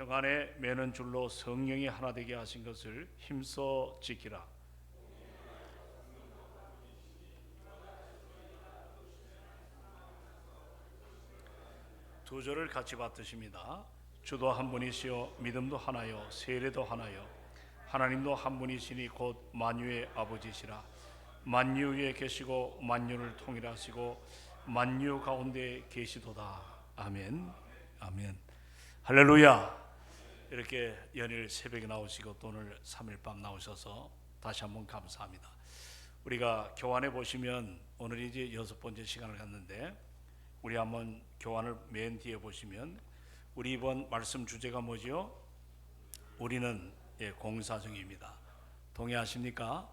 평안에 매는 줄로 성령이 하나 되게 하신 것을 힘써 지키라. 두 절을 같이 받으십니다. 주도 한 분이시요 믿음도 하나요 세례도 하나요 하나님도 한 분이시니 곧 만유의 아버지시라. 만유 위에 계시고 만유를 통일하시고 만유 가운데 계시도다. 아멘. 아멘. 할렐루야. 이렇게 연일 새벽에 나오시고 또 오늘 3일 밤 나오셔서 다시 한번 감사합니다. 우리가 교환해 보시면 오늘이 이제 6번째 시간을 갖는데, 우리 한번 교환을 맨 뒤에 보시면 우리 이번 말씀 주제가 뭐죠? 우리는 공사 중입니다. 동의하십니까?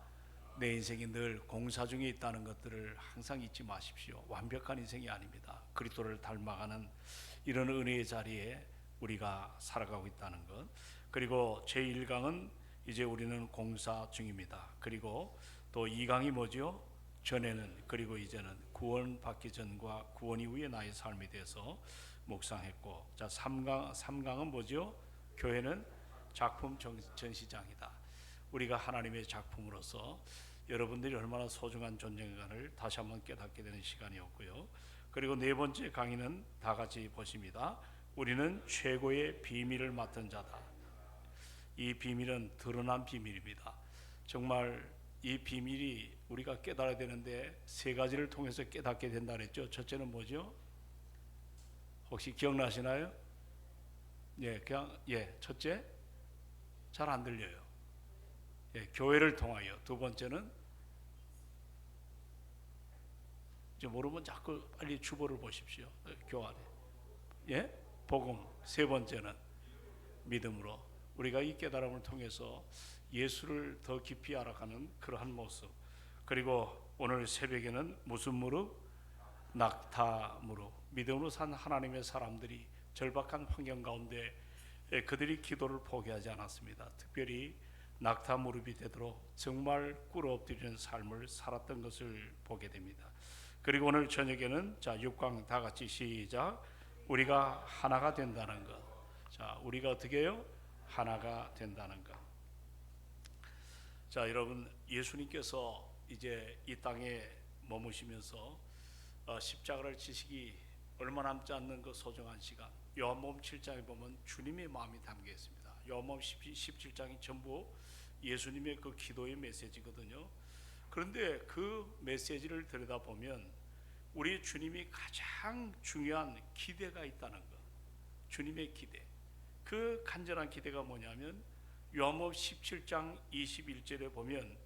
내 인생이 늘 공사 중에 있다는 것들을 항상 잊지 마십시오. 완벽한 인생이 아닙니다. 그리스도를 닮아가는 이런 은혜의 자리에 우리가 살아가고 있다는 것. 그리고 제1강은 이제 우리는 공사 중입니다. 그리고 또 2강이 뭐죠? 전에는, 그리고 이제는 구원받기 전과 구원 이후의 나의 삶에 대해서 묵상했고, 자 3강은 뭐죠? 교회는 작품 전시장이다. 우리가 하나님의 작품으로서 여러분들이 얼마나 소중한 존재인가를 다시 한번 깨닫게 되는 시간이었고요. 그리고 네 번째 강의는 다 같이 보십니다. 우리는 최고의 비밀을 맡은 자다. 이 비밀은 드러난 비밀입니다. 정말 이 비밀이 우리가 깨달아야 되는데 세 가지를 통해서 깨닫게 된다 그랬죠. 첫째는 뭐죠? 혹시 기억나시나요? 첫째, 잘 안 들려요. 교회를 통하여. 두 번째는, 이제 모르면 자꾸 빨리 주보를 보십시오. 교환에. 복음. 세 번째는 믿음으로. 우리가 이 깨달음을 통해서 예수를 더 깊이 알아가는 그러한 모습. 그리고 오늘 새벽에는 무슨 무릎? 낙타 무릎. 믿음으로 산 하나님의 사람들이 절박한 환경 가운데 그들이 기도를 포기하지 않았습니다. 특별히 낙타 무릎이 되도록 정말 꿇어 엎드리는 삶을 살았던 것을 보게 됩니다. 그리고 오늘 저녁에는 자 6강 다 같이 시작. 우리가 하나가 된다는 것. 자, 우리가 어떻게 해요? 하나가 된다는 것. 자, 여러분, 예수님께서 이제 이 땅에 머무시면서 십자가를 지시기 얼마 남지 않는 그 소중한 시간, 요한복음 7장에 보면 주님의 마음이 담겨 있습니다. 요한복음 17장이 전부 예수님의 그 기도의 메시지거든요. 그런데 그 메시지를 들여다보면 우리 주님이 가장 중요한 기대가 있다는 것. 주님의 기대. 그 간절한 기대가 뭐냐면 요한복음 17장 21절에 보면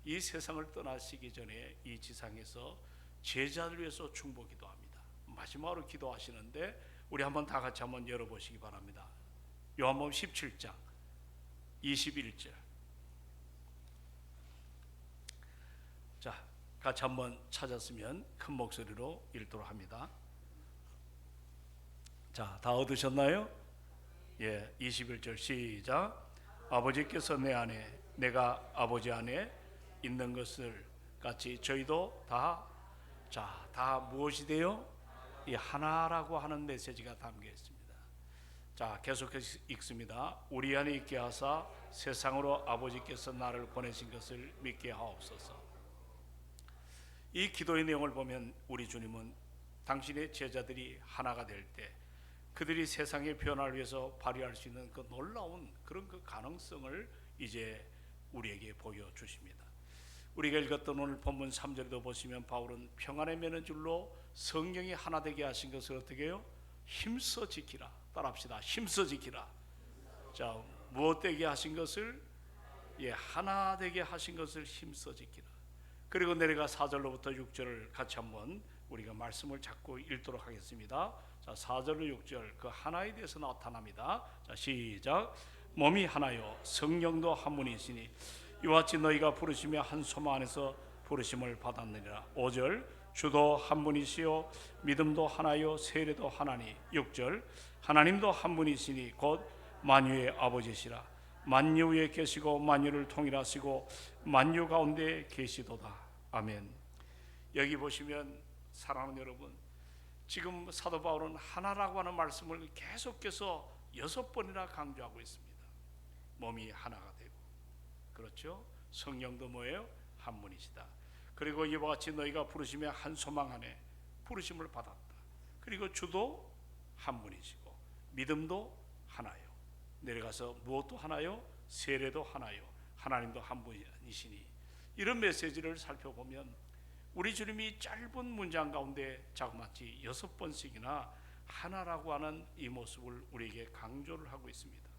이 세상을 떠나시기 전에 이 지상에서 제자를 위해서 중보 기도합니다. 마지막으로 기도하시는데 우리 한번 다 같이 한번 열어보시기 바랍니다. 요한복음 17장 21절. 자, 같이 한번 찾았으면 큰 목소리로 읽도록 합니다. 자, 다 얻으셨나요? 21절 시작. 아버지께서 내 안에, 내가 아버지 안에 있는 것을 같이 저희도 다 무엇이 돼요? 이 하나라고 하는 메시지가 담겨 있습니다. 자, 계속해서 읽습니다. 우리 안에 있게 하사 세상으로 아버지께서 나를 보내신 것을 믿게 하옵소서. 이 기도의 내용을 보면 우리 주님은 당신의 제자들이 하나가 될 때 그들이 세상의 변화를 위해서 발휘할 수 있는 그 놀라운 그런 그 가능성을 이제 우리에게 보여주십니다. 우리가 읽었던 오늘 본문 3절에도 보시면 바울은 평안에 매는 줄로 성령이 하나 되게 하신 것을 어떻게 해요? 힘써 지키라. 따라합시다. 힘써 지키라. 자, 무엇 되게 하신 것을? 하나 되게 하신 것을 힘써 지키라. 그리고 내려가 4절로부터 6절을 같이 한번 우리가 말씀을 잡고 읽도록 하겠습니다. 자, 4절로 6절 그 하나에 대해서 나타납니다. 자, 시작. 몸이 하나요 성령도 한 분이시니 이와 같이 너희가 부르시며 한 소망 안에서 부르심을 받았느니라. 5절 주도 한 분이시요 믿음도 하나요 세례도 하나니. 6절 하나님도 한 분이시니 곧 만유의 아버지시라. 만유 위에 계시고 만유를 통일하시고 만유 가운데 계시도다. 아멘. 여기 보시면 사랑하는 여러분, 지금 사도 바울은 하나라고 하는 말씀을 계속해서 6번이나 강조하고 있습니다. 몸이 하나가 되고, 그렇죠? 성령도 뭐예요? 한 분이시다. 그리고 이와 같이 너희가 부르심의 한 소망 안에 부르심을 받았다. 그리고 주도 한 분이시고 믿음도 하나요. 내려가서 무엇도 하나요? 세례도 하나요. 하나님도 한 분이시니. 이런 메시지를 살펴보면 우리 주님이 짧은 문장 가운데 자그마치 6번씩이나 하나라고 하는 이 모습을 우리에게 강조를 하고 있습니다.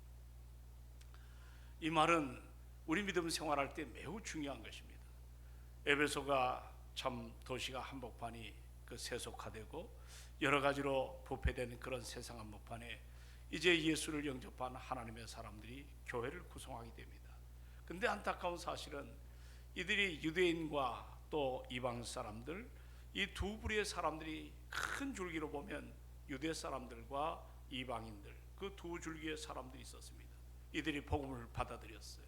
이 말은 우리 믿음 생활할 때 매우 중요한 것입니다. 에베소가 참 도시가 한복판이 세속화되고 여러 가지로 부패되는 그런 세상 한복판에 이제 예수를 영접한 하나님의 사람들이 교회를 구성하게 됩니다. 근데 안타까운 사실은 이들이 유대인과 또 이방 사람들, 이 두 부류의 사람들이 큰 줄기로 보면 유대 사람들과 이방인들, 그 두 줄기의 사람들이 있었습니다. 이들이 복음을 받아들였어요.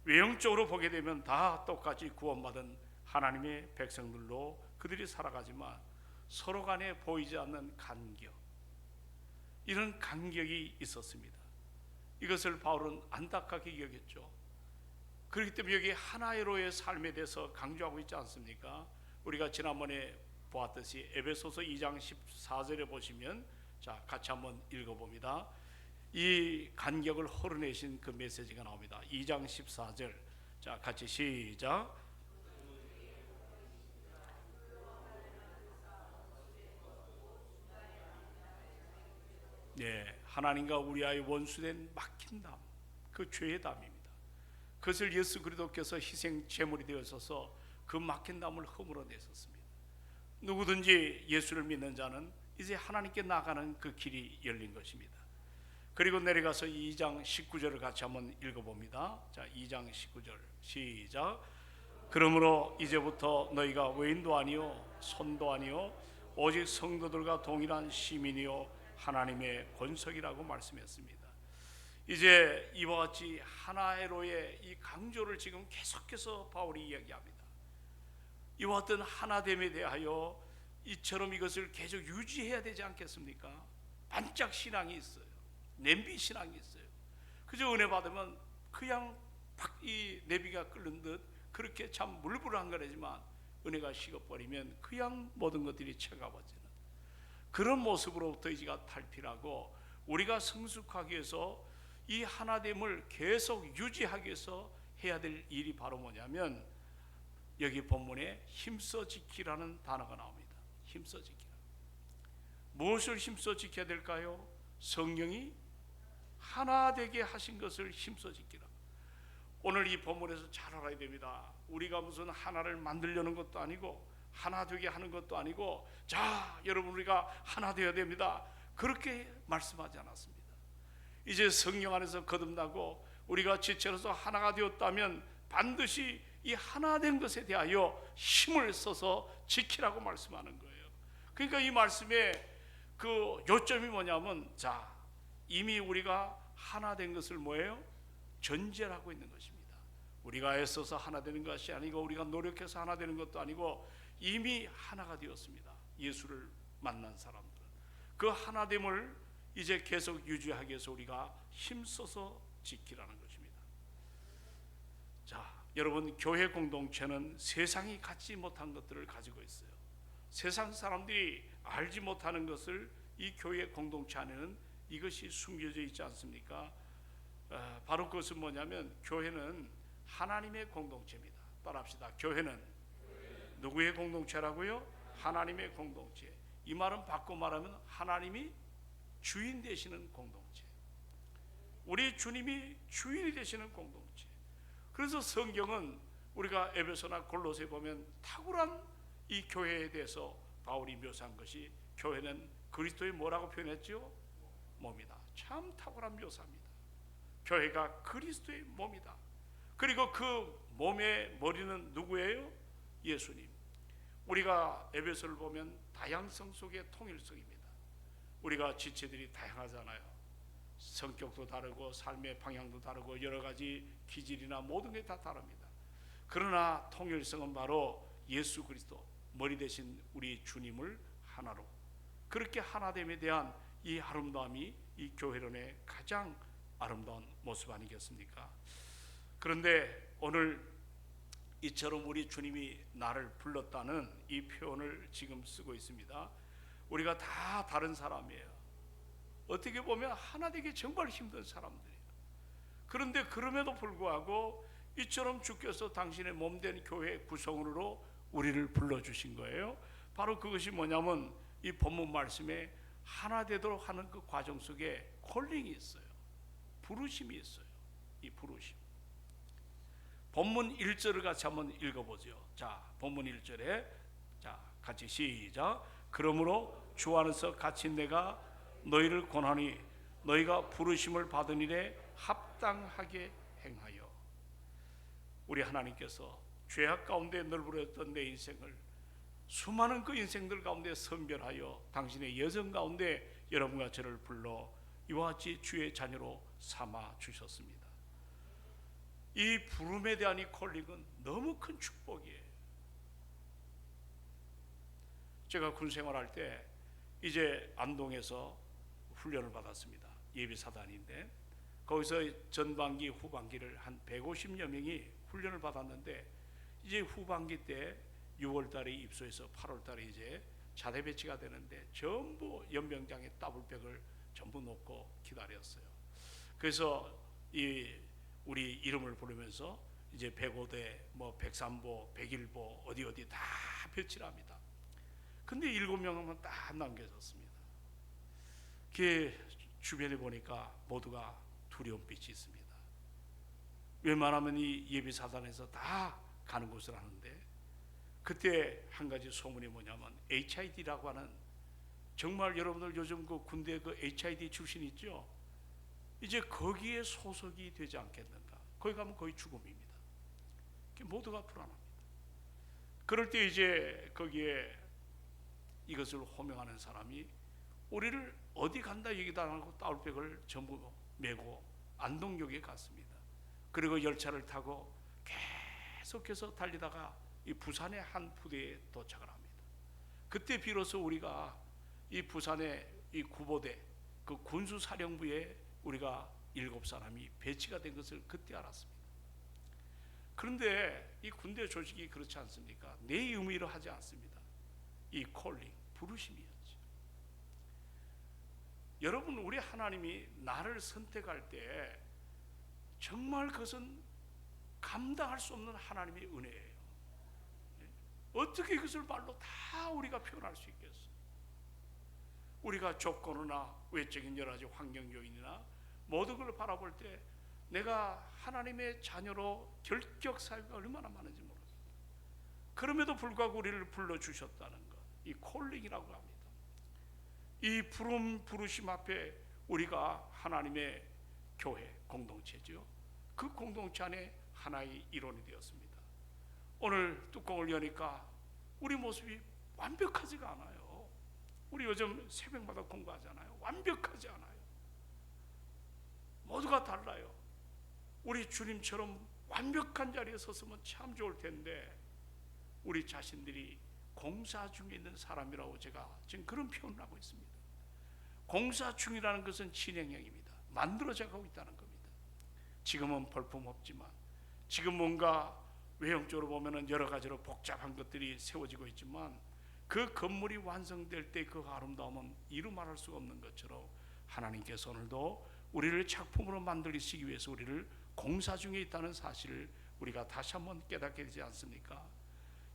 외형적으로 보게 되면 다 똑같이 구원받은 하나님의 백성들로 그들이 살아가지만 서로 간에 보이지 않는 간격, 이런 간격이 있었습니다. 이것을 바울은 안타깝게 여겼죠. 그렇기 때문에 여기 하나로의 삶에 대해서 강조하고 있지 않습니까? 우리가 지난번에 보았듯이 에베소서 2장 14절에 보시면, 자, 같이 한번 읽어봅니다. 이 간격을 헐어내신 그 메시지가 나옵니다. 2장 14절, 자, 같이 시작. 네, 하나님과 우리와의 원수된 막힌 담, 그 죄의 담입니다. 그것을 예수 그리스도께서 희생 제물이 되어서서 그 막힌 담을 허물어내셨습니다. 누구든지 예수를 믿는 자는 이제 하나님께 나가는 그 길이 열린 것입니다. 그리고 내려가서 2장 19절을 같이 한번 읽어봅니다. 자, 2장 19절 시작. 그러므로 이제부터 너희가 외인도 아니요 손도 아니요 오직 성도들과 동일한 시민이요 하나님의 권속이라고 말씀했습니다. 이제 이와 같이 하나로의 이 강조를 지금 계속해서 바울이 이야기합니다. 이와 같은 하나됨에 대하여 이처럼 이것을 계속 유지해야 되지 않겠습니까? 반짝 신앙이 있어요. 냄비 신앙이 있어요. 그저 은혜 받으면 그냥 이 내비가 끓는 듯 그렇게 참 물불한 거라지만 은혜가 식어버리면 그냥 모든 것들이 채가버지는 그런 모습으로부터 이제가 탈피하고 우리가 성숙하기 위해서 이 하나됨을 계속 유지하기 위해서 해야 될 일이 바로 뭐냐면 여기 본문에 힘써 지키라는 단어가 나옵니다. 힘써 지키라. 무엇을 힘써 지켜야 될까요? 성령이 하나 되게 하신 것을 힘써 지키라. 오늘 이 본문에서 잘 알아야 됩니다. 우리가 무슨 하나를 만들려는 것도 아니고 하나 되게 하는 것도 아니고 자 여러분 우리가 하나 되어야 됩니다, 그렇게 말씀하지 않았습니다. 이제 성령 안에서 거듭나고 우리가 지체로서 하나가 되었다면 반드시 이 하나 된 것에 대하여 힘을 써서 지키라고 말씀하는 거예요. 그러니까 이 말씀의 그 요점이 뭐냐면 자 이미 우리가 하나 된 것을 뭐예요? 전제를 하고 있는 것입니다. 우리가 애써서 하나 되는 것이 아니고 우리가 노력해서 하나 되는 것도 아니고 이미 하나가 되었습니다. 예수를 만난 사람들은 그 하나됨을 이제 계속 유지하기 위해서 우리가 힘써서 지키라는 것입니다. 자, 여러분 교회 공동체는 세상이 갖지 못한 것들을 가지고 있어요. 세상 사람들이 알지 못하는 것을 이 교회 공동체 안에는 이것이 숨겨져 있지 않습니까? 바로 그것은 뭐냐면 교회는 하나님의 공동체입니다. 따라합시다. 교회는 누구의 공동체라고요? 하나님의 공동체. 이 말은 바꿔 말하면 하나님이 주인 되시는 공동체, 우리 주님이 주인이 되시는 공동체. 그래서 성경은 우리가 에베소나 골로새 보면 탁월한 이 교회에 대해서 바울이 묘사한 것이 교회는 그리스도의 뭐라고 표현했죠? 몸이다. 참 탁월한 묘사입니다. 교회가 그리스도의 몸이다. 그리고 그 몸의 머리는 누구예요? 예수님. 우리가 에베소를 보면 다양성 속의 통일성입니다. 우리가 지체들이 다양하잖아요. 성격도 다르고 삶의 방향도 다르고 여러 가지 기질이나 모든 게 다 다릅니다. 그러나 통일성은 바로 예수 그리스도 머리 대신 우리 주님을 하나로, 그렇게 하나됨에 대한 이 아름다움이 이 교회론의 가장 아름다운 모습 아니겠습니까? 그런데 오늘 이처럼 우리 주님이 나를 불렀다는 이 표현을 지금 쓰고 있습니다. 우리가 다 다른 사람이에요. 어떻게 보면 하나 되기 정말 힘든 사람들이에요. 그런데 그럼에도 불구하고 이처럼 주께서 당신의 몸된 교회 구성으로 우리를 불러주신 거예요. 바로 그것이 뭐냐면 이 본문 말씀에 하나 되도록 하는 그 과정 속에 콜링이 있어요. 부르심이 있어요. 이 부르심. 본문 1절을 같이 한번 읽어보죠. 자, 본문 1절에 자, 같이 시작. 그러므로 주 안에서 갇힌 내가 너희를 권하니 너희가 부르심을 받은 일에 합당하게 행하여. 우리 하나님께서 죄악 가운데 널브러졌던 내 인생을 수많은 그 인생들 가운데 선별하여 당신의 여정 가운데 여러분과 저를 불러 이와 같이 주의 자녀로 삼아 주셨습니다. 이 부름에 대한 이 콜링은 너무 큰 축복이에요. 제가 군 생활할 때 이제 안동에서 훈련을 받았습니다. 예비사단인데 거기서 전반기 후반기를 한 150여 명이 훈련을 받았는데 이제 후반기 때 6월 달에 입소해서 8월 달에 이제 자대 배치가 되는데 전부 연병장에 더블백을 전부 놓고 기다렸어요. 그래서 우리 이름을 부르면서 이제 105대, 뭐 103보, 101보 어디 다 배치를 합니다. 근데 7명만 딱 남겨졌습니다. 그 주변에 보니까 모두가 두려운 빛이 있습니다. 웬만하면 이 예비사단에서 다 가는 곳을 하는데 그때 한 가지 소문이 뭐냐면 HID라고 하는, 정말 여러분들 요즘 그 군대 그 HID 출신 있죠? 이제 거기에 소속이 되지 않겠는가. 거기 가면 거의 죽음입니다. 모두가 불안합니다. 그럴 때 이제 거기에 이것을 호명하는 사람이 우리를 어디 간다 얘기도 안 하고 따울백을 전부 메고 안동역에 갔습니다. 그리고 열차를 타고 계속해서 달리다가 이 부산의 한 부대에 도착을 합니다. 그때 비로소 우리가 이 부산의 이 구보대 그 군수사령부에 우리가 7사람이 배치가 된 것을 그때 알았습니다. 그런데 이 군대 조직이 그렇지 않습니까? 내 의미로 하지 않습니다. 이 콜링, 부르심이었죠. 여러분, 우리 하나님이 나를 선택할 때 정말 그것은 감당할 수 없는 하나님의 은혜예요. 어떻게 그것을 말로 다 우리가 표현할 수 있겠어요? 우리가 조건이나 외적인 여러 가지 환경 요인이나 모든 걸 바라볼 때 내가 하나님의 자녀로 결격 사유가 얼마나 많은지 모릅니다. 그럼에도 불구하고 우리를 불러주셨다는 것, 이 콜링이라고 합니다. 이 부르심 앞에 우리가 하나님의 교회 공동체죠. 그 공동체 안에 하나의 일원이 되었습니다. 오늘 뚜껑을 여니까 우리 모습이 완벽하지가 않아요. 우리 요즘 새벽마다 공부하잖아요. 완벽하지 않아요. 모두가 달라요. 우리 주님처럼 완벽한 자리에 섰으면 참 좋을 텐데 우리 자신들이 공사 중에 있는 사람이라고 제가 지금 그런 표현을 하고 있습니다. 공사 중이라는 것은 진행형입니다. 만들어져 가고 있다는 겁니다. 지금은 볼품없지만 지금 뭔가 외형적으로 보면은 여러 가지로 복잡한 것들이 세워지고 있지만 그 건물이 완성될 때 그 아름다움은 이루 말할 수가 없는 것처럼 하나님께서 오늘도 우리를 작품으로 만들시기 위해서 우리를 공사 중에 있다는 사실을 우리가 다시 한번 깨닫게 되지 않습니까?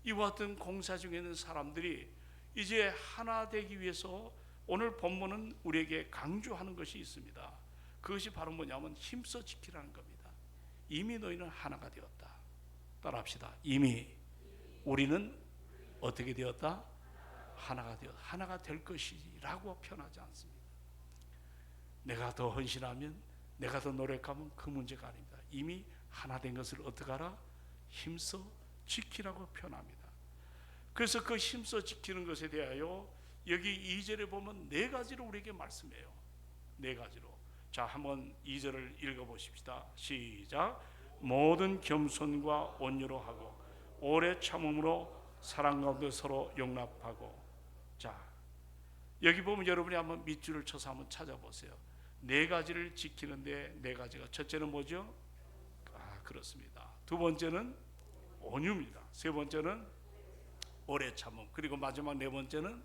이와 같은 공사 중에 있는 사람들이 이제 하나 되기 위해서 오늘 본문은 우리에게 강조하는 것이 있습니다. 그것이 바로 뭐냐면 힘써 지키라는 겁니다. 이미 너희는 하나가 되었다. 따라합시다. 이미 우리는 어떻게 되었다? 하나가 될 것이라고 표현하지 않습니다. 내가 더 헌신하면, 내가 더 노력하면 그 문제가 아닙니다. 이미 하나 된 것을 어떻게 하라? 힘써 지키라고 표현합니다. 그래서 그 힘써 지키는 것에 대하여 여기 2절에 보면 4가지로 우리에게 말씀해요. 4가지로. 자, 한번 2절을 읽어보십시다. 시작. 모든 겸손과 온유로 하고 오래 참음으로 사랑 가운데 서로 용납하고. 자, 여기 보면 여러분이 한번 밑줄을 쳐서 한번 찾아보세요. 네 가지를 지키는데 네 가지가, 첫째는 뭐죠? 그렇습니다. 두 번째는 온유입니다. 세 번째는 오래 참음. 그리고 마지막 네 번째는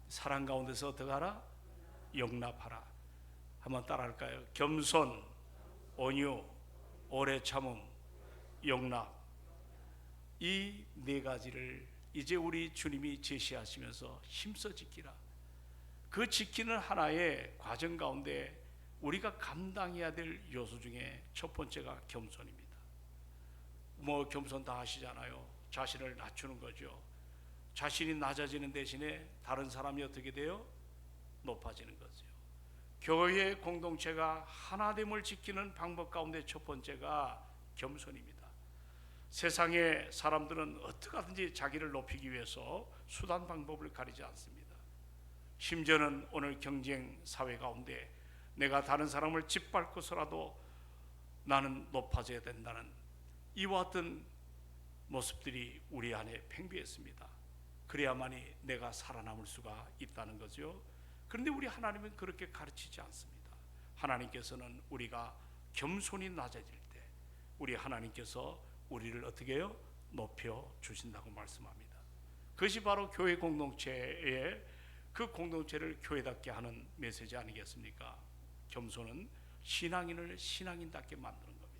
사랑 가운데서 어떻게 하라? 용납하라. 한번 따라할까요? 겸손, 온유, 오래 참음, 용납. 이 네 가지를 이제 우리 주님이 제시하시면서 힘써 지키라. 그 지키는 하나의 과정 가운데 우리가 감당해야 될 요소 중에 첫 번째가 겸손입니다. 뭐 겸손 다 하시잖아요. 자신을 낮추는 거죠. 자신이 낮아지는 대신에 다른 사람이 어떻게 돼요? 높아지는 거죠. 교회 공동체가 하나됨을 지키는 방법 가운데 첫 번째가 겸손입니다. 세상의 사람들은 어떻게 하든지 자기를 높이기 위해서 수단 방법을 가리지 않습니다. 심지어는 오늘 경쟁 사회 가운데 내가 다른 사람을 짓밟고서라도 나는 높아져야 된다는 이와 같은 모습들이 우리 안에 팽배했습니다. 그래야만이 내가 살아남을 수가 있다는 거죠. 그런데 우리 하나님은 그렇게 가르치지 않습니다. 하나님께서는 우리가 겸손히 낮아질 때 우리 하나님께서 우리를 어떻게 해요? 높여 주신다고 말씀합니다. 그것이 바로 교회 공동체의 그 공동체를 교회답게 하는 메시지 아니겠습니까? 겸손은 신앙인을 신앙인답게 만드는 겁니다.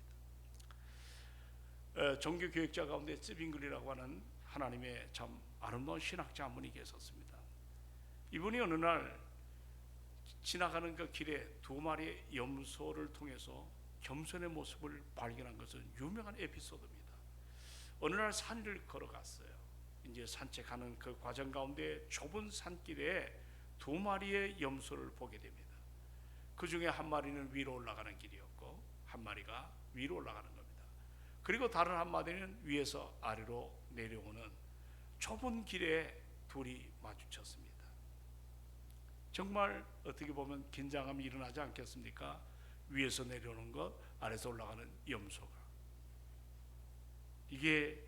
종교교육자 가운데 쯔빙글이라고 하는 하나님의 참 아름다운 신학자 한 분이 계셨습니다. 이분이 어느 날 지나가는 그 길에 두 마리의 염소를 통해서 겸손의 모습을 발견한 것은 유명한 에피소드입니다. 어느 날 산을 걸어갔어요. 이제 산책하는 그 과정 가운데 좁은 산길에 두 마리의 염소를 보게 됩니다. 그 중에 한 마리는 위로 올라가는 길이었고 한 마리가 위로 올라가는 겁니다. 그리고 다른 한 마리는 위에서 아래로 내려오는 좁은 길에 둘이 마주쳤습니다. 정말 어떻게 보면 긴장감이 일어나지 않겠습니까? 위에서 내려오는 것, 아래에서 올라가는 염소가. 이게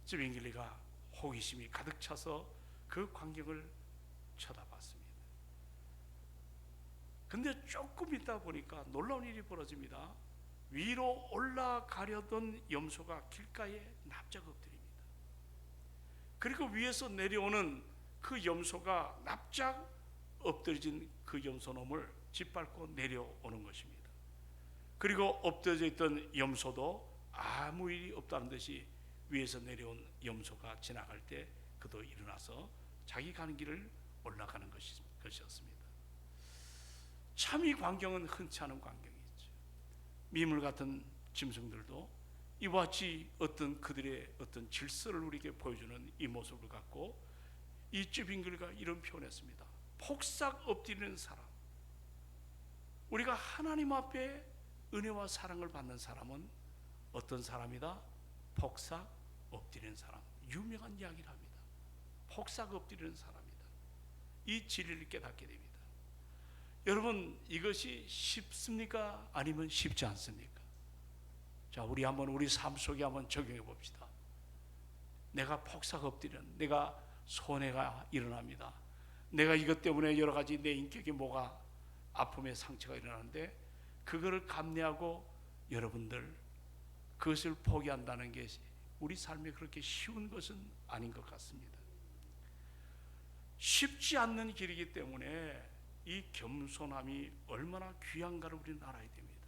쯔빙글리가 호기심이 가득 차서 그 광경을 쳐다봤습니다. 근데 조금 있다 보니까 놀라운 일이 벌어집니다. 위로 올라가려던 염소가 길가에 납작 엎드립니다. 그리고 위에서 내려오는 그 염소가 납작 엎드려진 그 염소놈을 짓밟고 내려오는 것입니다. 그리고 엎드려져 있던 염소도 아무 일이 없다는 듯이 위에서 내려온 염소가 지나갈 때 그도 일어나서 자기 가는 길을 올라가는 것이었습니다. 참 이 광경은 흔치 않은 광경이죠. 미물 같은 짐승들도 이와 같이 어떤 그들의 어떤 질서를 우리에게 보여주는 이 모습을 갖고 이 쯔빙글가 이런 표현했습니다. 폭삭 엎드리는 사람. 우리가 하나님 앞에 은혜와 사랑을 받는 사람은 어떤 사람이다? 폭삭 엎드리는 사람. 유명한 이야기를 합니다. 폭삭 엎드리는 사람이다. 이 진리를 깨닫게 됩니다. 여러분, 이것이 쉽습니까? 아니면 쉽지 않습니까? 자, 우리 한번 우리 삶 속에 한번 적용해 봅시다. 내가 폭삭 엎드리는, 내가 손해가 일어납니다. 내가 이것 때문에 여러 가지 내 인격에 뭐가 아픔의 상처가 일어나는데 그거를 감내하고 여러분들 그것을 포기한다는 게 우리 삶에 그렇게 쉬운 것은 아닌 것 같습니다. 쉽지 않는 길이기 때문에 이 겸손함이 얼마나 귀한가를 우리는 알아야 됩니다.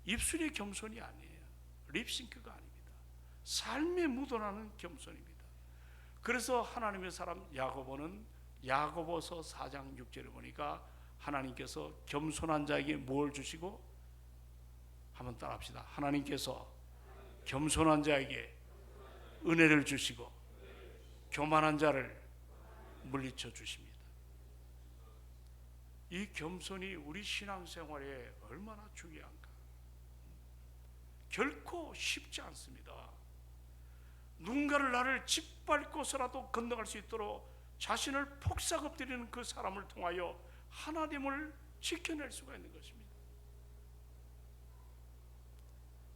입술의 겸손이 아니에요. 립싱크가 아닙니다. 삶에 묻어나는 겸손입니다. 그래서 하나님의 사람 야고보는 야고보서 4장 6절에 보니까 하나님께서 겸손한 자에게 뭘 주시고, 한번 따라합시다. 하나님께서 겸손한 자에게 은혜를 주시고 교만한 자를 물리쳐 주십니다. 이 겸손이 우리 신앙생활에 얼마나 중요한가. 결코 쉽지 않습니다. 누군가를 나를 짓밟고서라도 건너갈 수 있도록 자신을 폭삭 엎드리는 그 사람을 통하여 하나됨을 지켜낼 수가 있는 것입니다.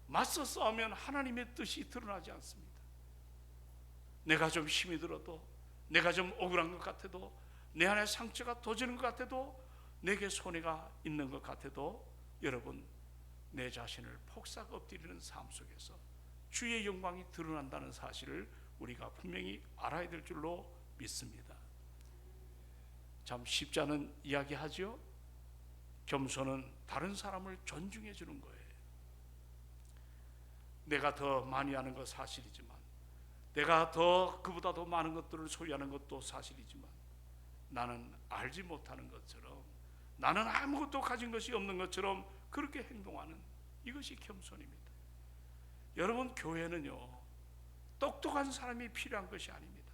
맞서 싸우면 하나님의 뜻이 드러나지 않습니다. 내가 좀 힘이 들어도, 내가 좀 억울한 것 같아도 내 안에 상처가 도지는 것 같아도, 내게 손해가 있는 것 같아도, 여러분, 내 자신을 폭삭 엎드리는 삶 속에서 주의 영광이 드러난다는 사실을 우리가 분명히 알아야 될 줄로 믿습니다. 참 쉽지 않은 이야기하죠. 겸손은 다른 사람을 존중해 주는 거예요. 내가 더 많이 하는 것 사실이지만, 내가 더 그보다 더 많은 것들을 소유하는 것도 사실이지만, 나는 알지 못하는 것처럼, 나는 아무것도 가진 것이 없는 것처럼 그렇게 행동하는, 이것이 겸손입니다. 여러분, 교회는요, 똑똑한 사람이 필요한 것이 아닙니다.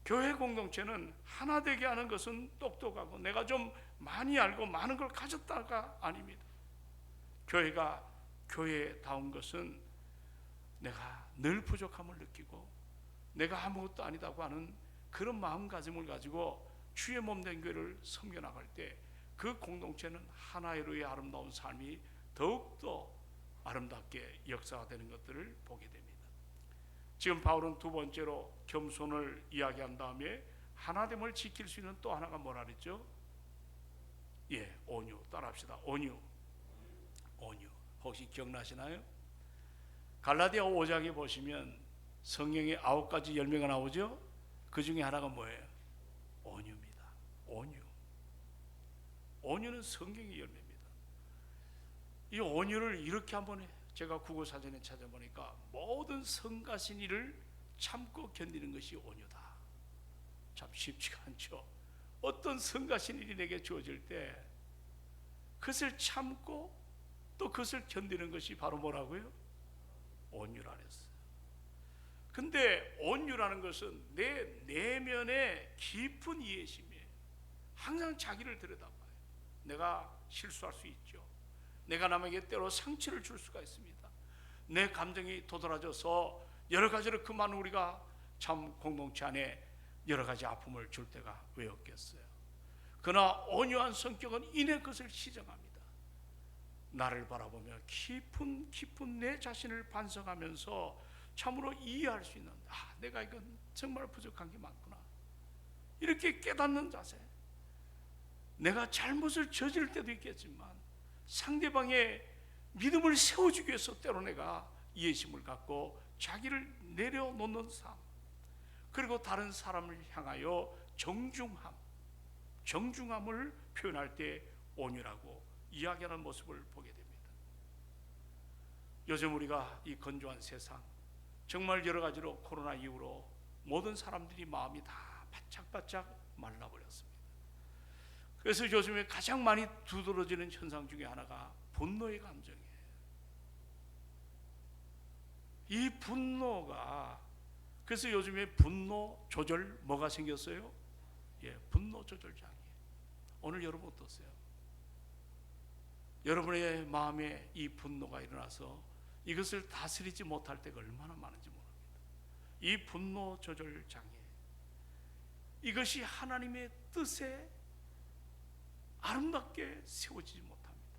교회 공동체는 하나 되게 하는 것은 똑똑하고 내가 좀 많이 알고 많은 걸 가졌다가 아닙니다. 교회가 교회다운 것은 내가 늘 부족함을 느끼고 내가 아무것도 아니다고 하는 그런 마음가짐을 가지고 주의 몸된 교회를 섬겨나갈 때 그 공동체는 하나의로의 아름다운 삶이 더욱더 아름답게 역사되는 것들을 보게 됩니다. 지금 바울은 두 번째로 겸손을 이야기한 다음에 하나됨을 지킬 수 있는 또 하나가 뭐라 그랬죠? 예, 온유. 따라합시다. 온유. 혹시 기억나시나요? 갈라디아 5장에 보시면 성경에 9가지 열매가 나오죠? 그 중에 하나가 뭐예요? 온유입니다. 온유는 성경의 열매입니다. 이 온유를 이렇게 한번 제가 국어사전에 찾아보니까 모든 성가신 일을 참고 견디는 것이 온유다. 참 쉽지가 않죠. 어떤 성가신 일이 내게 주어질 때 그것을 참고 또 그것을 견디는 것이 바로 뭐라고요? 온유라 그랬어요. 근데 온유라는 것은 내 내면의 깊은 이해심이에요. 항상 자기를 들여다봐요. 내가 실수할 수 있죠. 내가 남에게 때로 상처를 줄 수가 있습니다. 내 감정이 도드라져서 여러 가지로 그만 우리가 참 공동체 안에 여러 가지 아픔을 줄 때가 왜 없겠어요. 그러나 온유한 성격은 이내 그것을 시정합니다. 나를 바라보며 깊은 내 자신을 반성하면서 참으로 이해할 수 있는, 내가 이건 정말 부족한 게 많구나, 이렇게 깨닫는 자세. 내가 잘못을 저지를 때도 있겠지만 상대방의 믿음을 세워주기 위해서 때로 내가 이해심을 갖고 자기를 내려놓는 삶, 그리고 다른 사람을 향하여 정중함을 표현할 때 온유라고 이야기하는 모습을 보게 됩니다. 요즘 우리가 이 건조한 세상, 정말 여러 가지로 코로나 이후로 모든 사람들이 마음이 다 바짝바짝 말라버렸습니다. 그래서 요즘에 가장 많이 두드러지는 현상 중에 하나가 분노의 감정이에요. 이 분노가, 그래서 요즘에 분노 조절 뭐가 생겼어요? 예, 분노 조절 장애. 오늘 여러분 어떠세요? 여러분의 마음에 이 분노가 일어나서 이것을 다스리지 못할 때가 얼마나 많은지 모릅니다. 이 분노 조절 장애, 이것이 하나님의 뜻에 아름답게 세워지지 못합니다.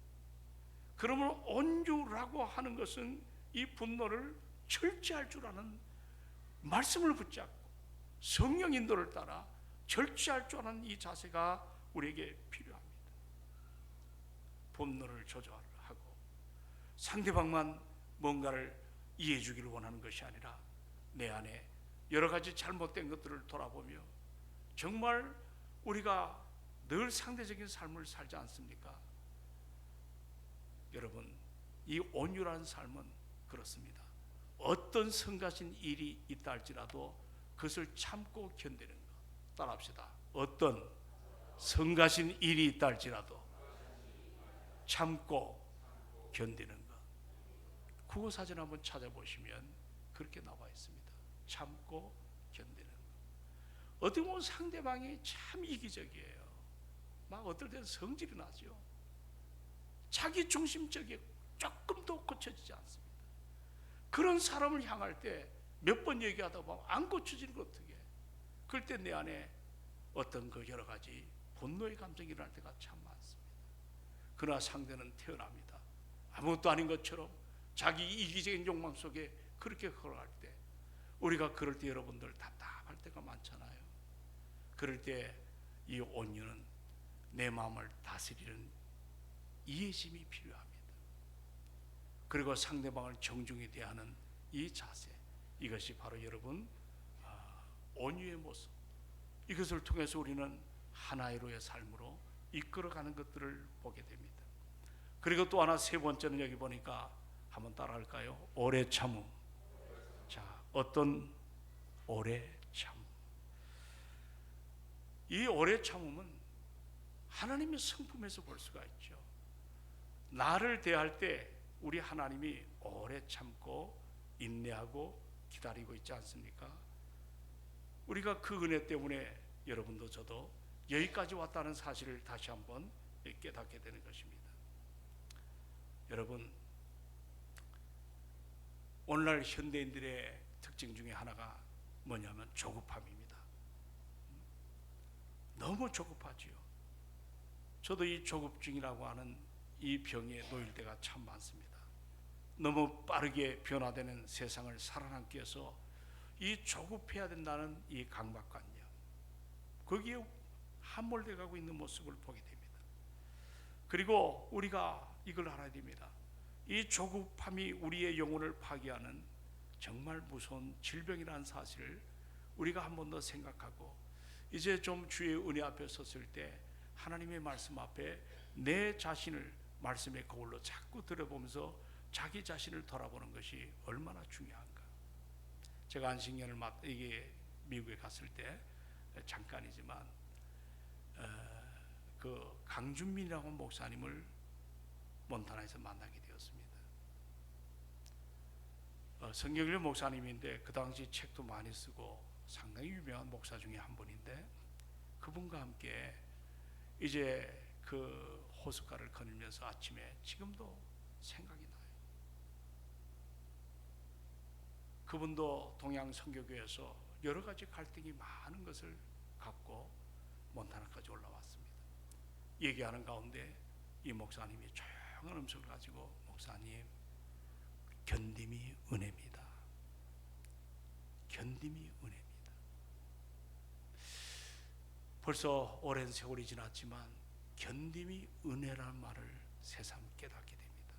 그러므로 온유라고 하는 것은 이 분노를 절제할 줄 아는, 말씀을 붙잡고 성령 인도를 따라 절제할 줄 아는 이 자세가 우리에게 필요합니다. 분노를 조절하고 상대방만 뭔가를 이해해 주기를 원하는 것이 아니라 내 안에 여러 가지 잘못된 것들을 돌아보며 정말 우리가 늘 상대적인 삶을 살지 않습니까? 여러분, 이 온유라는 삶은 그렇습니다. 어떤 성가신 일이 있다 할지라도 그것을 참고 견디는 것. 따라합시다. 어떤 성가신 일이 있다 할지라도 참고 견디는 것. 국어사전 한번 찾아보시면 그렇게 나와 있습니다. 참고 견디는 것. 어떻게 보면 상대방이 참 이기적이에요. 막 어떨 때는 성질이 나죠. 자기 중심적이 조금도 고쳐지지 않습니다. 그런 사람을 향할 때 몇 번 얘기하다 보면 안 고쳐지는 거 어떻게? 그럴 때 내 안에 어떤 그 여러 가지 분노의 감정이 일어날 때가 참 많습니다. 그러나 상대는 태어납니다. 아무것도 아닌 것처럼 자기 이기적인 욕망 속에 그렇게 걸어갈 때, 우리가 그럴 때 여러분들 답답할 때가 많잖아요. 그럴 때 이 온유는 내 마음을 다스리는 이해심이 필요합니다. 그리고 상대방을 정중히 대하는 이 자세, 이것이 바로 여러분 온유의 모습. 이것을 통해서 우리는 하나의로의 삶으로 이끌어가는 것들을 보게 됩니다. 그리고 또 하나, 세 번째는 여기 보니까 한번 따라할까요? 오래 참음. 자, 어떤 오래 참음? 이 오래 참음은 하나님의 성품에서 볼 수가 있죠. 나를 대할 때 우리 하나님이 오래 참고 인내하고 기다리고 있지 않습니까? 우리가 그 은혜 때문에 여러분도 저도 여기까지 왔다는 사실을 다시 한번 깨닫게 되는 것입니다. 여러분, 오늘날 현대인들의 특징 중에 하나가 뭐냐면 조급함입니다. 너무 조급하지요. 저도 이 조급증이라고 하는 이 병에 놓일 때가 참 많습니다. 너무 빠르게 변화되는 세상을 살아남기 위해서 이 조급해야 된다는 이 강박관념, 거기에 함몰돼 가고 있는 모습을 보게 됩니다. 그리고 우리가 이걸 알아야 됩니다. 이 조급함이 우리의 영혼을 파괴하는 정말 무서운 질병이라는 사실을 우리가 한 번 더 생각하고, 이제 좀 주의 은혜 앞에 섰을 때 하나님의 말씀 앞에 내 자신을 말씀의 거울로 자꾸 들여보면서 자기 자신을 돌아보는 것이 얼마나 중요한가. 제가 안식년을 이게 미국에 갔을 때 잠깐이지만 그 강준민이라고 하는 목사님을 몬타나에서 만나게 되었습니다. 성경일 목사님인데 그 당시 책도 많이 쓰고 상당히 유명한 목사 중에 한 분인데, 그분과 함께 이제 그 호숫가를 거닐면서 아침에 지금도 생각이 나요. 그분도 동양 선교교회에서 여러 가지 갈등이 많은 것을 갖고 몬타나까지 올라왔습니다. 얘기하는 가운데 이 목사님이 조용한 음성을 가지고, 목사님, 견딤이 은혜입니다. 견딤이 은혜입니다. 벌써 오랜 세월이 지났지만 견딤이 은혜라는 말을 새삼 깨닫게 됩니다.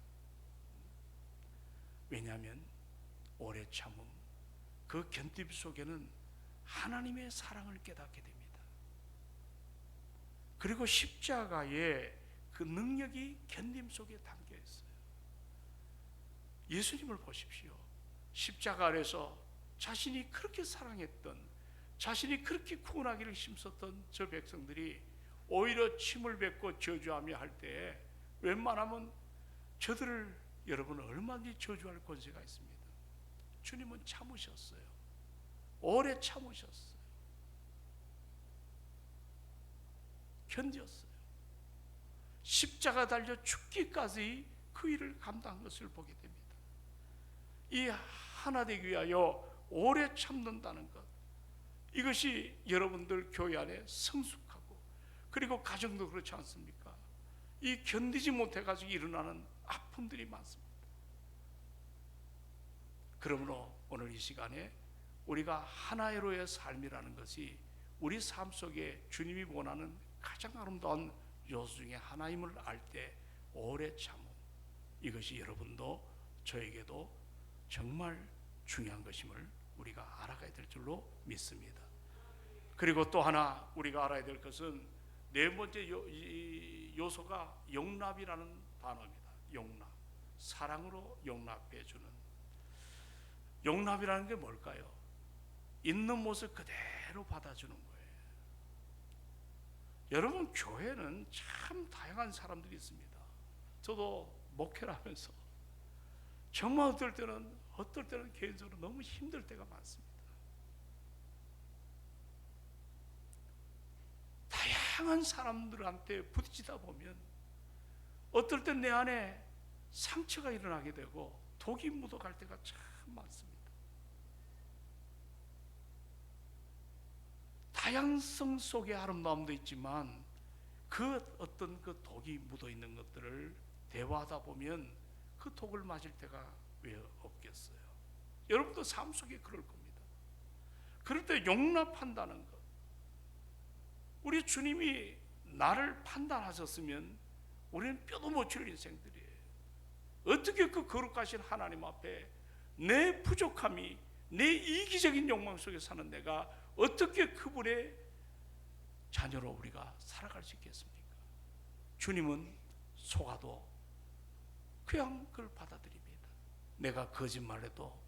왜냐하면 오래 참음, 그 견딤 속에는 하나님의 사랑을 깨닫게 됩니다. 그리고 십자가의 그 능력이 견딤 속에 담겨 있어요. 예수님을 보십시오. 십자가 아래서 자신이 그렇게 사랑했던, 자신이 그렇게 구원하기를 힘썼던 저 백성들이 오히려 침을 뱉고 저주하며 할 때에 웬만하면 저들을 여러분은 얼마든지 저주할 권세가 있습니다. 주님은 참으셨어요. 오래 참으셨어요. 견뎠어요. 십자가 달려 죽기까지 그 일을 감당한 것을 보게 됩니다. 이 하나 되기 위하여 오래 참는다는 것, 이것이 여러분들 교회 안에 성숙하고, 그리고 가정도 그렇지 않습니까? 이 견디지 못해가지고 일어나는 아픔들이 많습니다. 그러므로 오늘 이 시간에 우리가 하나의로의 삶이라는 것이 우리 삶 속에 주님이 원하는 가장 아름다운 요소 중에 하나임을 알 때 오래 참음, 이것이 여러분도 저에게도 정말 중요한 것임을 우리가 알아가야 될 줄로 믿습니다. 그리고 또 하나 우리가 알아야 될 것은 네 번째 요소가 용납이라는 단어입니다. 용납, 사랑으로 용납해 주는. 용납이라는 게 뭘까요? 있는 모습 그대로 받아주는 거예요. 여러분, 교회는 참 다양한 사람들이 있습니다. 저도 목회를 하면서 정말 어떨 때는 개인적으로 너무 힘들 때가 많습니다. 다양한 사람들한테 부딪히다 보면 어떨 땐 내 안에 상처가 일어나게 되고 독이 묻어갈 때가 참 많습니다. 다양성 속에 아름다움도 있지만 그 어떤 그 독이 묻어있는 것들을 대화하다 보면 그 독을 맞을 때가 왜 없겠어요? 여러분도 삶 속에 그럴 겁니다. 그럴 때 용납한다는 것, 우리 주님이 나를 판단하셨으면 우리는 뼈도 못 칠 인생들이에요. 어떻게 그 거룩하신 하나님 앞에 내 부족함이, 내 이기적인 욕망 속에 사는 내가 어떻게 그분의 자녀로 우리가 살아갈 수 있겠습니까? 주님은 속아도 그냥 그걸 받아들입니다. 내가 거짓말해도,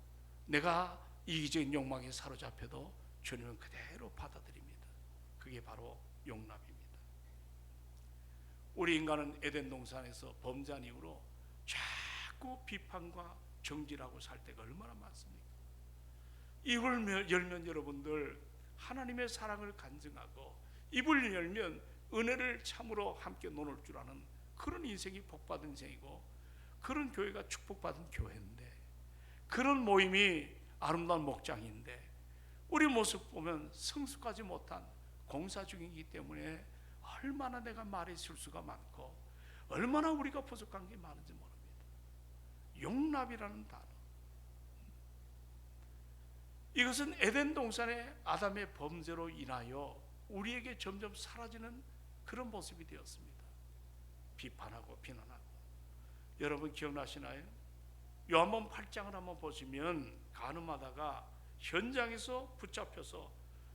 내가 이기적인 욕망에 사로잡혀도 주님은 그대로 받아들입니다. 그게 바로 용납입니다. 우리 인간은 에덴 동산에서 범죄한 이후로 자꾸 비판과 정죄하고 살 때가 얼마나 많습니까? 입을 열면 여러분들 하나님의 사랑을 간증하고, 입을 열면 은혜를 참으로 함께 나눌 줄 아는 그런 인생이 복받은 인생이고, 그런 교회가 축복받은 교회인데, 그런 모임이 아름다운 목장인데, 우리 모습 보면 성숙하지 못한 공사 중이기 때문에 얼마나 내가 말의 실수가 많고 얼마나 우리가 부족한 게 많은지 모릅니다. 용납이라는 단어, 이것은 에덴 동산의 아담의 범죄로 인하여 우리에게 점점 사라지는 그런 모습이 되었습니다. 비판하고 비난하고. 여러분 기억나시나요? 요한복음 8장을 한번 보시면 가늠하다가 현장에서 붙잡혀서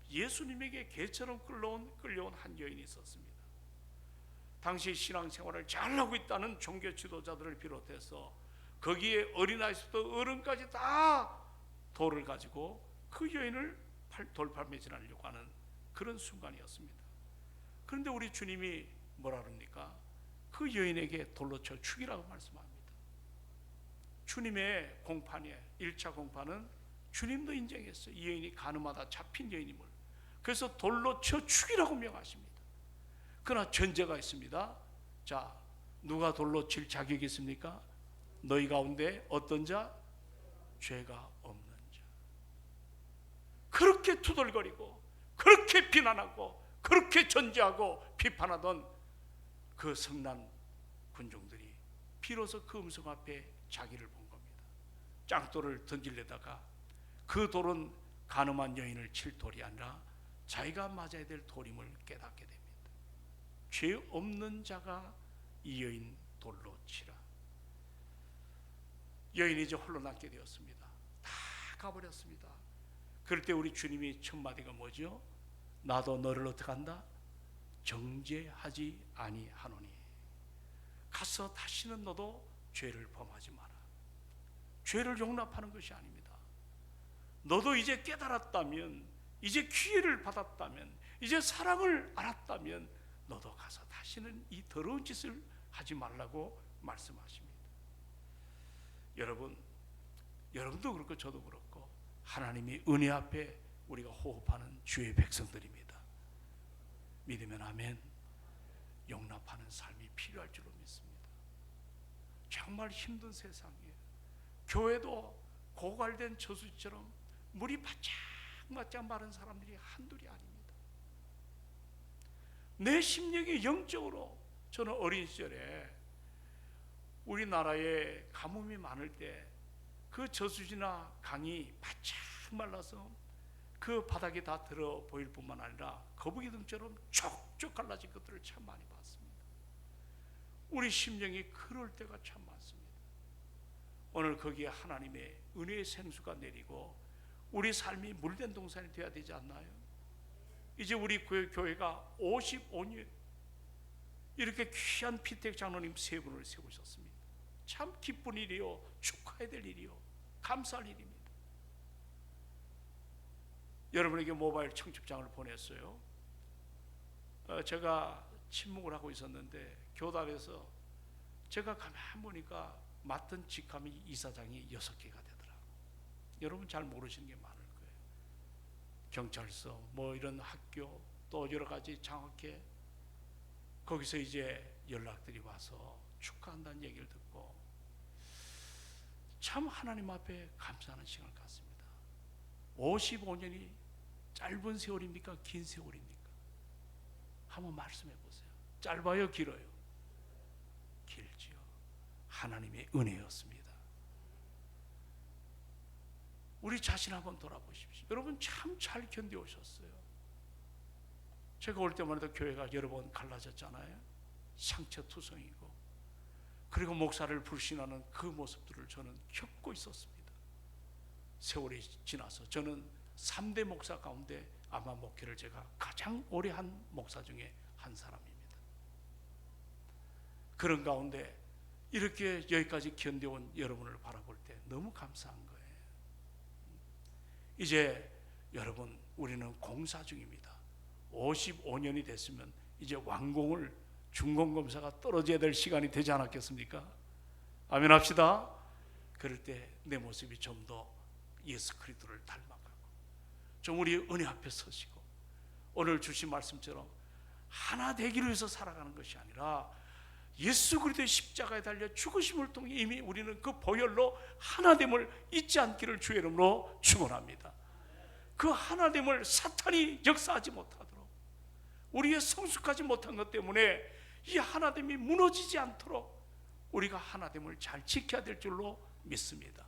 예수님에게 개처럼 끌려온 한 여인이 있었습니다. 당시 신앙생활을 잘하고 있다는 종교 지도자들을 비롯해서 거기에 어린아이부터 어른까지 다 돌을 가지고 그 여인을 돌팔매질하려고 하는 그런 순간이었습니다. 그런데 우리 주님이 뭐라 그럽니까? 그 여인에게 돌로 쳐 죽이라고 말씀합니다. 주님의 공판에 1차 공판은 주님도 인정했어요. 이 여인이 간음하다 잡힌 여인임을. 그래서 돌로 쳐 죽이라고 명하십니다. 그러나 전제가 있습니다. 자, 누가 돌로 칠 자격이 있습니까? 너희 가운데 어떤 자? 죄가 없는 자. 그렇게 투덜거리고 그렇게 비난하고 그렇게 전제하고 비판하던 그 성난 군중들이 비로소 그 음성 앞에 자기를 본 겁니다. 짱돌을 던지려다가 그 돌은 간음한 여인을 칠 돌이 아니라 자기가 맞아야 될 돌임을 깨닫게 됩니다. 죄 없는 자가 이 여인 돌로 치라. 여인이 이제 홀로 남게 되었습니다. 다 가버렸습니다. 그럴 때 우리 주님이 첫 마디가 뭐죠? 나도 너를 어떻게 한다? 정죄하지 아니하노니. 가서 다시는 너도 죄를 범하지 마라. 죄를 용납하는 것이 아닙니다. 너도 이제 깨달았다면, 이제 기회를 받았다면, 이제 사랑을 알았다면 너도 가서 다시는 이 더러운 짓을 하지 말라고 말씀하십니다. 여러분도 그렇고 저도 그렇고 하나님이 은혜 앞에 우리가 호흡하는 주의 백성들입니다. 믿으면 아멘. 용납하는 삶이 필요할 줄로 믿습니다. 정말 힘든 세상이에요. 교회도 고갈된 저수지처럼 물이 바짝바짝 마른 사람들이 한둘이 아닙니다. 내 심령이 영적으로, 저는 어린 시절에 우리나라에 가뭄이 많을 때 그 저수지나 강이 바짝 말라서 그 바닥에 다 들어 보일 뿐만 아니라 거북이 등처럼 촉촉 갈라진 것들을 참 많이 봤습니다. 우리 심령이 그럴 때가 참 많습니다. 오늘 거기에 하나님의 은혜의 생수가 내리고 우리 삶이 물된 동산이 되어야 되지 않나요? 이제 우리 교회가 55년 이렇게 귀한 피택 장로님 세 분을 세우셨습니다. 참 기쁜 일이요, 축하해야 될 일이요, 감사할 일입니다. 여러분에게 모바일 청첩장을 보냈어요. 제가 침묵을 하고 있었는데 교단에서 제가 가만히 보니까 맡은 직함이 이사장이 6개가 되더라고요. 여러분 잘 모르시는 게 많을 거예요. 경찰서, 뭐 이런 학교, 또 여러 가지 장학회, 거기서 이제 연락들이 와서 축하한다는 얘기를 듣고 참 하나님 앞에 감사하는 시간을 갖습니다. 55년이 짧은 세월입니까? 긴 세월입니까? 한번 말씀해 보세요. 짧아요? 길어요? 길지요. 하나님의 은혜였습니다. 우리 자신 한번 돌아보십시오. 여러분 참 잘 견뎌오셨어요. 제가 올 때마다 교회가 여러 번 갈라졌잖아요. 상처투성이고, 그리고 목사를 불신하는 그 모습들을 저는 겪고 있었습니다. 세월이 지나서 저는 3대 목사 가운데 아마 목회를 제가 가장 오래 한 목사 중에 한 사람입니다. 그런 가운데 이렇게 여기까지 견뎌온 여러분을 바라볼 때 너무 감사한 거예요. 이제 여러분, 우리는 공사 중입니다. 55년이 됐으면 이제 완공을, 중공검사가 떨어져야 될 시간이 되지 않았겠습니까? 아멘 합시다. 그럴 때 내 모습이 좀 더 예수 그리스도를 닮아가고, 좀 우리 은혜 앞에 서시고, 오늘 주신 말씀처럼 하나 되기를 위해서 살아가는 것이 아니라 예수 그리스도의 십자가에 달려 죽으심을 통해 이미 우리는 그 보혈로 하나됨을 잊지 않기를 주의 이름으로 축원합니다. 그 하나됨을 사탄이 역사하지 못하도록, 우리의 성숙하지 못한 것 때문에 이 하나됨이 무너지지 않도록 우리가 하나됨을 잘 지켜야 될 줄로 믿습니다.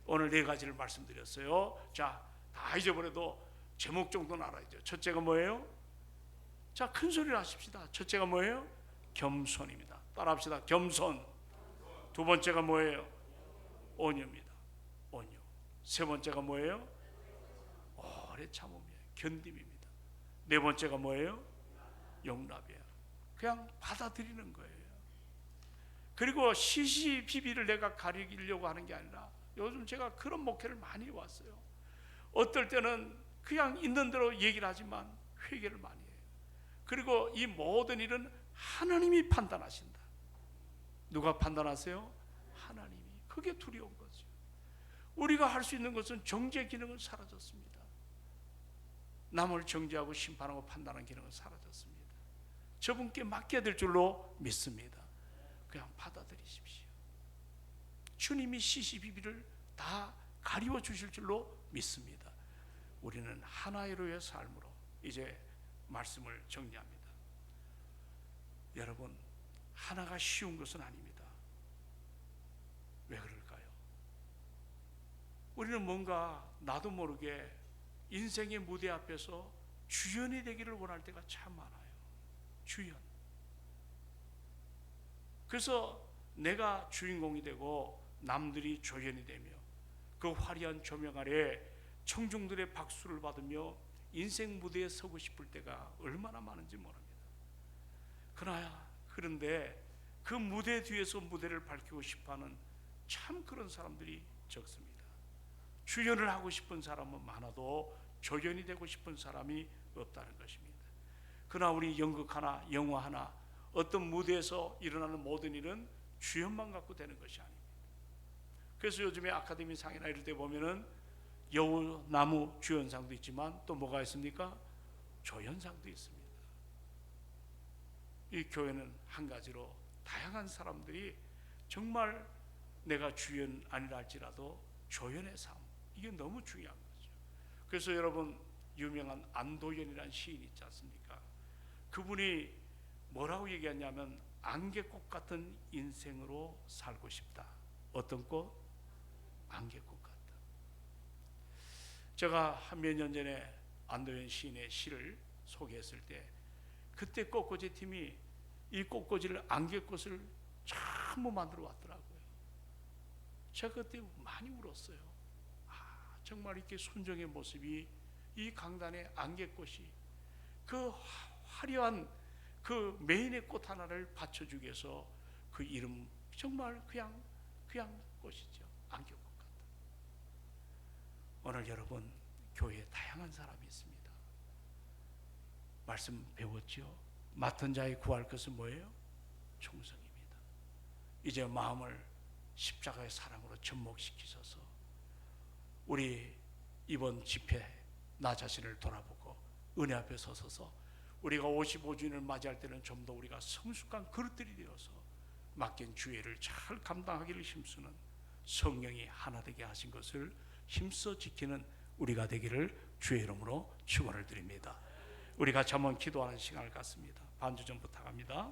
오늘 4가지를 말씀드렸어요. 자, 다 잊어버려도 제목 정도는 알아야죠. 첫째가 뭐예요? 자, 큰 소리를 하십시다. 첫째가 뭐예요? 겸손입니다. 따라합시다. 겸손. 두 번째가 뭐예요? 온유입니다. 온유. 세 번째가 뭐예요? 오래 참음이에요. 견딤입니다. 네 번째가 뭐예요? 용납이에요. 그냥 받아들이는 거예요. 그리고 시시비비를 내가 가리려고 하는 게 아니라, 요즘 제가 그런 목회를 많이 왔어요. 어떨 때는 그냥 있는 대로 얘기를 하지만 회개를 많이 해요. 그리고 이 모든 일은 하나님이 판단하신다. 누가 판단하세요? 하나님이. 그게 두려운 거죠. 우리가 할 수 있는 것은 정죄 기능은 사라졌습니다. 남을 정죄하고 심판하고 판단하는 기능은 사라졌습니다. 저분께 맡겨야 될 줄로 믿습니다. 그냥 받아들이십시오. 주님이 시시비비를 다 가리워 주실 줄로 믿습니다. 우리는 하나의로의 삶으로 이제 말씀을 정리합니다. 여러분, 하나가 쉬운 것은 아닙니다. 왜 그럴까요? 우리는 뭔가 나도 모르게 인생의 무대 앞에서 주연이 되기를 원할 때가 참 많아요. 주연. 그래서 내가 주인공이 되고 남들이 조연이 되며 그 화려한 조명 아래 청중들의 박수를 받으며 인생 무대에 서고 싶을 때가 얼마나 많은지 모릅니다. 그런데 그 무대 뒤에서 무대를 밝히고 싶어하는 참 그런 사람들이 적습니다. 주연을 하고 싶은 사람은 많아도 조연이 되고 싶은 사람이 없다는 것입니다. 그러나 우리 연극 하나, 영화 하나, 어떤 무대에서 일어나는 모든 일은 주연만 갖고 되는 것이 아닙니다. 그래서 요즘에 아카데미 상이나 이럴 때 보면은 여우, 나무 주연상도 있지만 또 뭐가 있습니까? 조연상도 있습니다. 이 교회는 한 가지로 다양한 사람들이 정말 내가 주연 아니라 할지라도 조연의 삶, 이게 너무 중요한 거죠. 그래서 여러분, 유명한 안도연이라는 시인이 있지 않습니까? 그분이 뭐라고 얘기하냐면 안개꽃 같은 인생으로 살고 싶다. 어떤 꽃? 안개꽃 같다. 제가 한 몇 년 전에 안도연 시인의 시를 소개했을 때 그때 꽃꽂이 팀이 이 꽃꽂이를 안개꽃을 전부 만들어 왔더라고요. 제가 그때 많이 울었어요. 정말 이렇게 순정의 모습이 이 강단의 안개꽃이 그 화려한 그 메인의 꽃 하나를 받쳐주기 위해서 그 이름 정말 그냥 꽃이죠. 안개꽃 같다. 오늘 여러분, 교회에 다양한 사람이 있습니다. 말씀 배웠죠? 맡은 자의 구할 것은 뭐예요? 충성입니다. 이제 마음을 십자가의 사랑으로 접목시키셔서 우리 이번 집회 나 자신을 돌아보고 은혜 앞에 서서 우리가 55주년을 맞이할 때는 좀 더 우리가 성숙한 그릇들이 되어서 맡긴 주의를 잘 감당하기를 힘쓰는, 성령이 하나 되게 하신 것을 힘써 지키는 우리가 되기를 주의 이름으로 축원을 드립니다. 우리 같이 한번 기도하는 시간을 갖습니다. 반주 좀 부탁합니다.